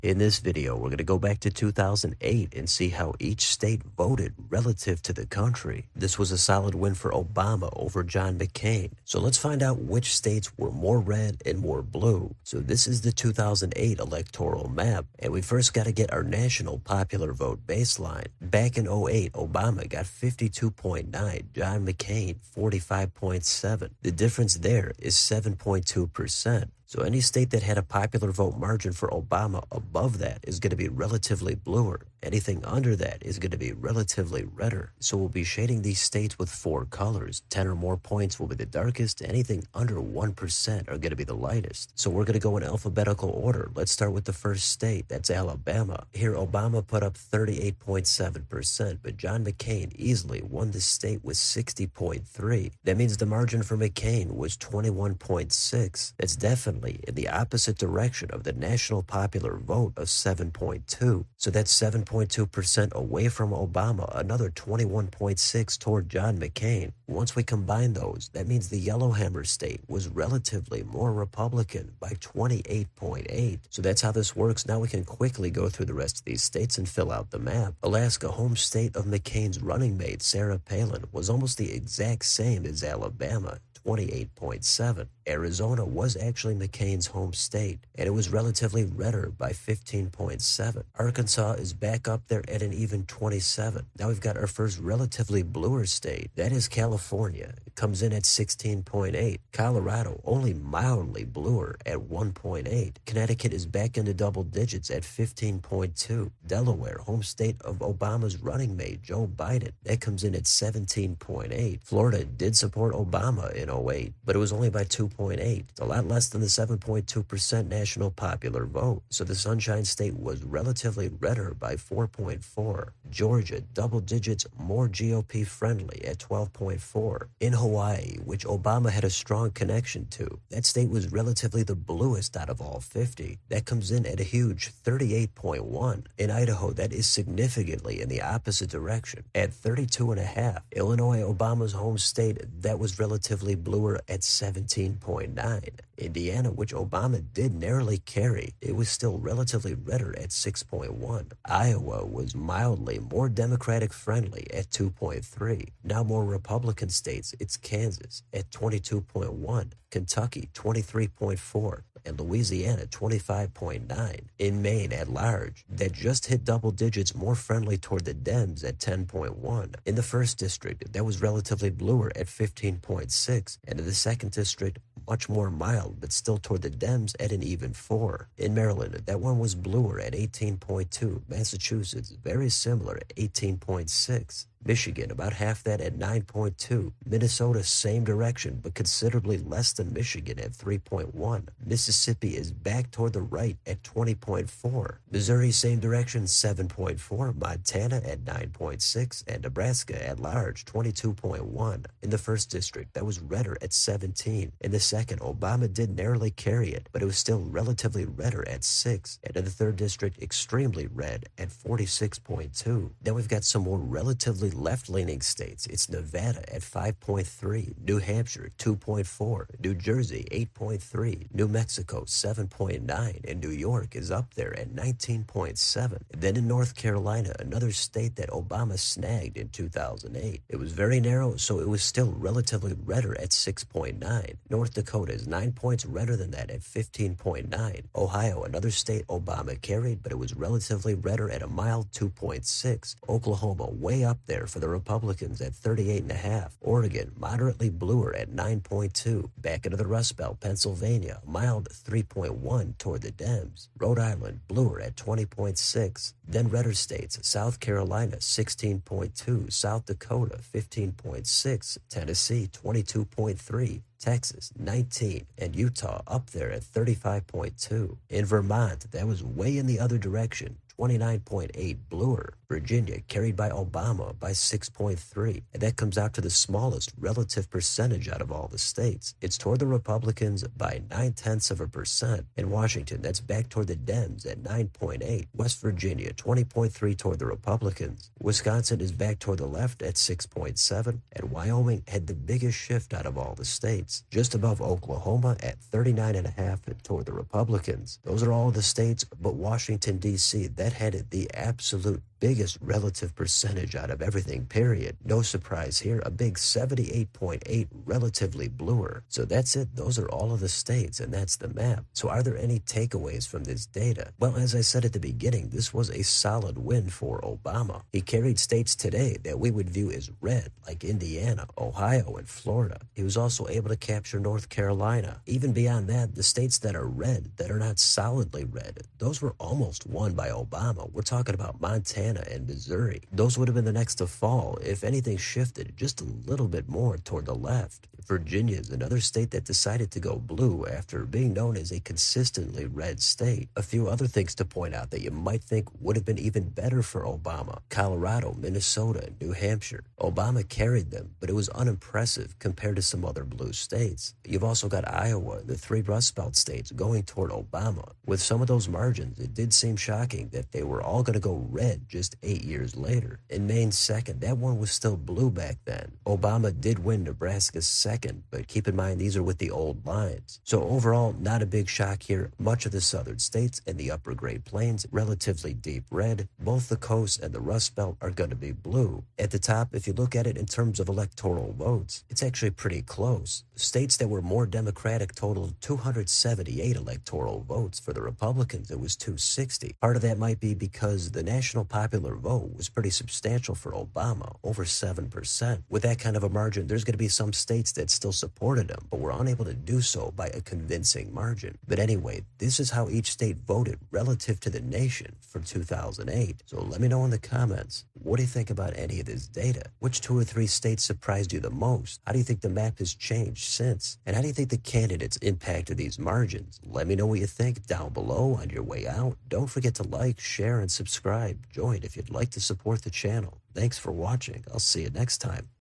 In this video, we're going to go back to 2008 and see how each state voted relative to the country. This was a solid win for Obama over John McCain. So let's find out which states were more red and more blue. So this is the 2008 electoral map, and we first got to get our national popular vote baseline. Back in 08, Obama got 52.9, John McCain 45.7. The difference there is 7.2%. So any state that had a popular vote margin for Obama above that is going to be relatively bluer. Anything under that is going to be relatively redder. So we'll be shading these states with 4 colors. 10 or more points will be the darkest. Anything under 1% are going to be the lightest. So we're going to go in alphabetical order. Let's start with the first state. That's Alabama. Here, Obama put up 38.7%, but John McCain easily won the state with 60.3. That means the margin for McCain was 21.6. That's definitely in the opposite direction of the national popular vote of 7.2. So that's 7.2% away from Obama, another 21.6 toward John McCain. Once we combine those, that means the Yellowhammer state was relatively more Republican by 28.8. So that's how this works. Now we can quickly go through the rest of these states and fill out the map. Alaska, home state of McCain's running mate, Sarah Palin, was almost the exact same as Alabama. 28.7. Arizona was actually McCain's home state, and it was relatively redder by 15.7. Arkansas is back up there at an even 27. Now we've got our first relatively bluer state. That is California. It comes in at 16.8. Colorado only mildly bluer at 1.8. Connecticut is back into double digits at 15.2. Delaware, home state of Obama's running mate, Joe Biden, that comes in at 17.8. Florida did support Obama in 08, but it was only by 2.8. It's a lot less than the 7.2% national popular vote. So the Sunshine State was relatively redder by 4.4. Georgia, double digits more GOP friendly at 12.4. In Hawaii, which Obama had a strong connection to, that state was relatively the bluest out of all 50. That comes in at a huge 38.1. In Idaho, that is significantly in the opposite direction at 32.5. Illinois, Obama's home state, that was relatively bluer at 17.9. Indiana, which Obama did narrowly carry, it was still relatively redder at 6.1. Iowa was mildly more Democratic friendly at 2.3. Now more Republican states, it's Kansas at 22.1, Kentucky 23.4, and Louisiana 25.9. In Maine at large, that just hit double digits more friendly toward the Dems at 10.1. In the 1st district, that was relatively bluer at 15.6, and in the 2nd district, much more mild, but still toward the Dems at an even 4. In Maryland, that one was bluer at 18.2. Massachusetts, very similar at 18.6. Michigan, about half that at 9.2. Minnesota, same direction, but considerably less than Michigan at 3.1. Mississippi is back toward the right at 20.4. Missouri, same direction, 7.4. Montana at 9.6. And Nebraska at large, 22.1. In the 1st district, that was redder at 17. In the 2nd, Obama did narrowly carry it, but it was still relatively redder at 6. And in the 3rd district, extremely red at 46.2. Then we've got some more relatively left-leaning states. It's Nevada at 5.3, New Hampshire 2.4, New Jersey 8.3, New Mexico 7.9, and New York is up there at 19.7. And then in North Carolina, another state that Obama snagged in 2008. It was very narrow, so it was still relatively redder at 6.9. North Dakota is 9 points redder than that at 15.9. Ohio, another state Obama carried, but it was relatively redder at a mild 2.6. Oklahoma way up there for the Republicans at 38.5. Oregon, moderately bluer at 9.2. Back into the Rust Belt, Pennsylvania, mild 3.1 toward the Dems. Rhode Island, bluer at 20.6. Then redder states, South Carolina 16.2. South Dakota 15.6. Tennessee 22.3. Texas, 19, and Utah up there at 35.2. In Vermont, that was way in the other direction, 29.8 bluer. Virginia carried by Obama by 6.3, and that comes out to the smallest relative percentage out of all the states. It's toward the Republicans by 0.9%. In Washington, that's back toward the Dems at 9.8. West Virginia, 20.3 toward the Republicans. Wisconsin is back toward the left at 6.7, and Wyoming had the biggest shift out of all the states. states, just above Oklahoma at 39.5 toward the Republicans. Those are all the states but Washington, D.C. that had the absolute biggest relative percentage out of everything, period. No surprise here, a big 78.8 relatively bluer. So that's it. Those are all of the states, and that's the map. So are there any takeaways from this data? Well, as I said at the beginning, this was a solid win for Obama. He carried states today that we would view as red, like Indiana, Ohio, and Florida. He was also able to capture North Carolina. Even beyond that, the states that are red, that are not solidly red, those were almost won by Obama. We're talking about Montana and Missouri. Those would have been the next to fall if anything shifted just a little bit more toward the left. Virginia is another state that decided to go blue after being known as a consistently red state. A few other things to point out that you might think would have been even better for Obama: Colorado, Minnesota, and New Hampshire. Obama carried them, but it was unimpressive compared to some other blue states. You've also got Iowa, the three Rust Belt states, going toward Obama. With some of those margins, it did seem shocking that they were all going to go red just 8 years later. In Maine's second, that one was still blue back then. Obama did win Nebraska's second, but keep in mind these are with the old lines. So overall, not a big shock here. Much of the southern states and the upper Great Plains, relatively deep red. Both the coast and the Rust Belt are going to be blue. At the top, if you look at it in terms of electoral votes, it's actually pretty close. States that were more Democratic totaled 278 electoral votes. For the Republicans, it was 260. Part of that might be because the national popular vote was pretty substantial for Obama, over 7%. With that kind of a margin, there's going to be some states that still supported him, but were unable to do so by a convincing margin. But anyway, this is how each state voted relative to the nation for 2008. So let me know in the comments, what do you think about any of this data? Which 2 or 3 states surprised you the most? How do you think the map has changed since? And how do you think the candidates impacted these margins? Let me know what you think down below on your way out. Don't forget to like, share, and subscribe. Join if you'd like to support the channel. Thanks for watching. I'll see you next time.